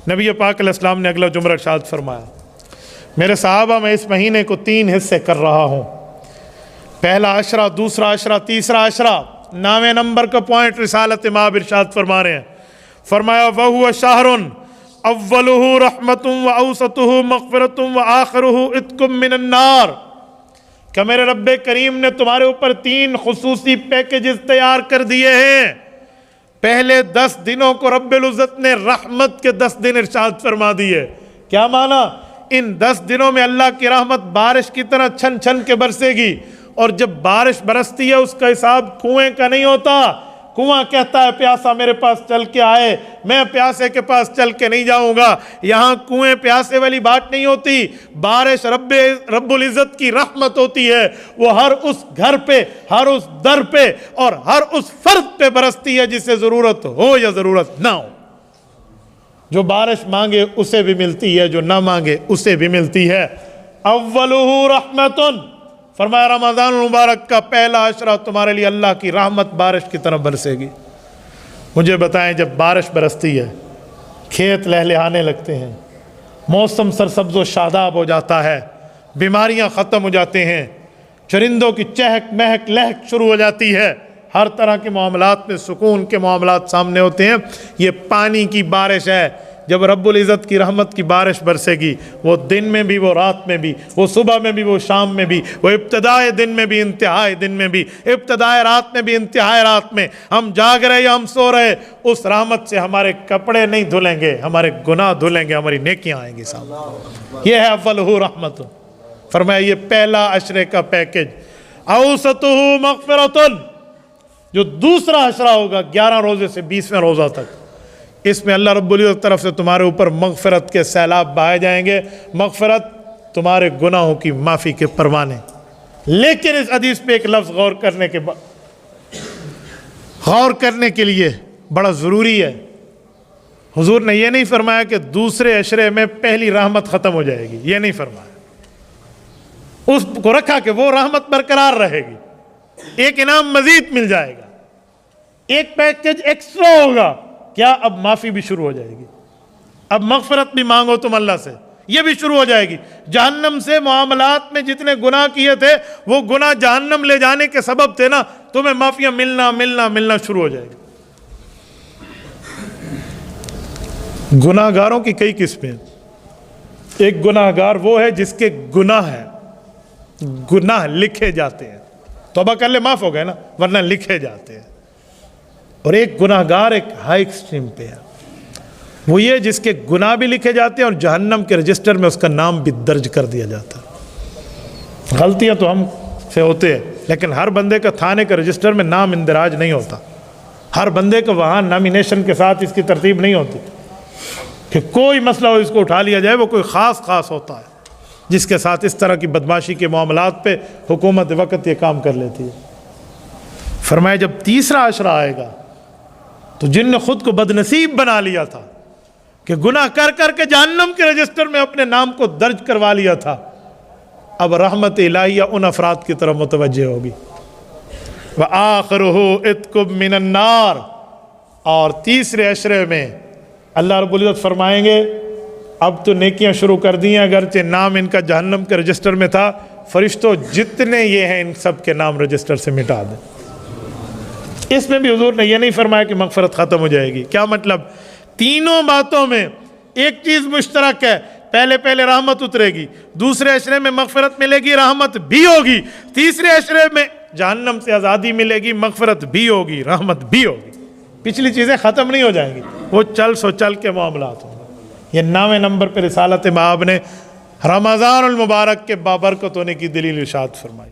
نبی پاک علیہ السلام نے اگلا جملہ ارشاد فرمایا، میرے صحابہ میں اس مہینے کو 3 حصے کر رہا ہوں، پہلا عشرہ، دوسرا عشرہ، تیسرا عشرہ۔ 9ویں نمبر کا پوائنٹ رسالت مآب ارشاد فرما رہے ہیں، فرمایا وَهُوَ شَهْرٌ أَوَّلُهُ رَحْمَةٌ وَأَوْسَطُهُ مَغْفِرَةٌ وَآخِرُهُ عِتْقٌ مِّنَ النَّارِ، کہ میرے رب کریم نے تمہارے اوپر 3 خصوصی پیکیجز تیار کر دیے ہیں۔ پہلے 10 دنوں کو رب العزت نے رحمت کے 10 دن ارشاد فرما دیے۔ کیا معنی؟ ان 10 دنوں میں اللہ کی رحمت بارش کی طرح چھن چھن کے برسے گی، اور جب بارش برستی ہے اس کا حساب کنویں کا نہیں ہوتا۔ کنواں کہتا ہے پیاسا میرے پاس چل کے آئے، میں پیاسے کے پاس چل کے نہیں جاؤں گا۔ یہاں کنویں پیاسے والی بات نہیں ہوتی، بارش رب العزت کی رحمت ہوتی ہے، وہ ہر اس گھر پہ، ہر اس در پہ اور ہر اس فرد پہ برستی ہے جسے ضرورت ہو یا ضرورت نہ ہو۔ جو بارش مانگے اسے بھی ملتی ہے، جو نہ مانگے اسے بھی ملتی ہے۔ اولہ رحمتن، فرمایا رمضان المبارک کا پہلا عشرہ تمہارے لیے اللہ کی رحمت بارش کی طرح برسے گی۔ مجھے بتائیں، جب بارش برستی ہے، کھیت لہلہانے لگتے ہیں، موسم سرسبز و شاداب ہو جاتا ہے، بیماریاں ختم ہو جاتے ہیں، چرندوں کی چہک مہک لہک شروع ہو جاتی ہے، ہر طرح کے معاملات میں سکون کے معاملات سامنے ہوتے ہیں۔ یہ پانی کی بارش ہے۔ جب رب العزت کی رحمت کی بارش برسے گی، وہ دن میں بھی، وہ رات میں بھی، وہ صبح میں بھی، وہ شام میں بھی، وہ ابتدائے دن میں بھی، انتہائی دن میں بھی، ابتدائے رات میں بھی، انتہائی رات میں، ہم جاگ رہے یا ہم سو رہے، اس رحمت سے ہمارے کپڑے نہیں دھلیں گے، ہمارے گناہ دھلیں گے، ہماری نیکیاں آئیں گی سامنے۔ یہ ہے اولہ رحمت۔ فرمایا یہ پہلا عشرے کا پیکج۔ اوسطہ مغفرۃ، جو دوسرا عشرہ ہوگا 11 روزے سے 20ویں روزہ تک، اس میں اللہ رب العزت طرف سے تمہارے اوپر مغفرت کے سیلاب بہائے جائیں گے، مغفرت، تمہارے گناہوں کی معافی کے پروانے۔ لیکن اس حدیث پہ ایک لفظ غور کرنے کے لیے بڑا ضروری ہے۔ حضور نے یہ نہیں فرمایا کہ دوسرے عشرے میں پہلی رحمت ختم ہو جائے گی، یہ نہیں فرمایا، اس کو رکھا کہ وہ رحمت برقرار رہے گی، ایک انعام مزید مل جائے گا، ایک پیکج ایکسٹرا ہوگا۔ کیا؟ اب معافی بھی شروع ہو جائے گی، اب مغفرت بھی مانگو تم اللہ سے، یہ بھی شروع ہو جائے گی۔ جہنم سے معاملات میں جتنے گناہ کیے تھے وہ گناہ جہنم لے جانے کے سبب تھے نا، تمہیں معافیاں ملنا شروع ہو جائے گی۔ گناہ گاروں کی کئی قسمیں ہیں۔ ایک گناہ گار وہ ہے جس کے گناہ ہیں، گناہ لکھے جاتے ہیں، توبہ کر لے معاف ہو گئے نا، ورنہ لکھے جاتے ہیں۔ اور ایک گناہ گار ایک ہائی ایکسٹریم پہ ہے، وہ یہ جس کے گناہ بھی لکھے جاتے ہیں اور جہنم کے رجسٹر میں اس کا نام بھی درج کر دیا جاتا ہے۔ غلطیاں تو ہم سے ہوتے ہیں، لیکن ہر بندے کا تھانے کا رجسٹر میں نام اندراج نہیں ہوتا، ہر بندے کا وہاں نامینیشن کے ساتھ اس کی ترتیب نہیں ہوتی کہ کوئی مسئلہ ہو اس کو اٹھا لیا جائے۔ وہ کوئی خاص ہوتا ہے جس کے ساتھ اس طرح کی بدماشی کے معاملات پہ حکومت وقت یہ کام کر لیتی ہے۔ فرمایا جب تیسرا عشرہ آئے گا تو جن نے خود کو بدنصیب بنا لیا تھا کہ گناہ کر کر کے جہنم کے رجسٹر میں اپنے نام کو درج کروا لیا تھا، اب رحمت الہیہ ان افراد کی طرف متوجہ ہوگی۔ وَآخِرُهُ عِتْقٌ مِّنَ النَّارِ، اور تیسرے عشرے میں اللہ رب العزت فرمائیں گے اب تو نیکیاں شروع کر دی ہیں، اگرچہ نام ان کا جہنم کے رجسٹر میں تھا، فرشتوں جتنے یہ ہیں ان سب کے نام رجسٹر سے مٹا دیں۔ اس میں بھی حضور نے یہ نہیں فرمایا کہ مغفرت ختم ہو جائے گی۔ کیا مطلب؟ تینوں باتوں میں ایک چیز مشترک ہے، پہلے رحمت اترے گی، دوسرے عشرے میں مغفرت ملے گی، رحمت بھی ہوگی، تیسرے عشرے میں جہنم سے آزادی ملے گی، مغفرت بھی ہوگی، رحمت بھی ہوگی۔ پچھلی چیزیں ختم نہیں ہو جائیں گی، وہ چل کے معاملات ہوں گے۔ یہ 9ویں نمبر پہ رسالت مآب نے رمضان المبارک کے بابرکت ہونے کی دلیل ارشاد فرمائی۔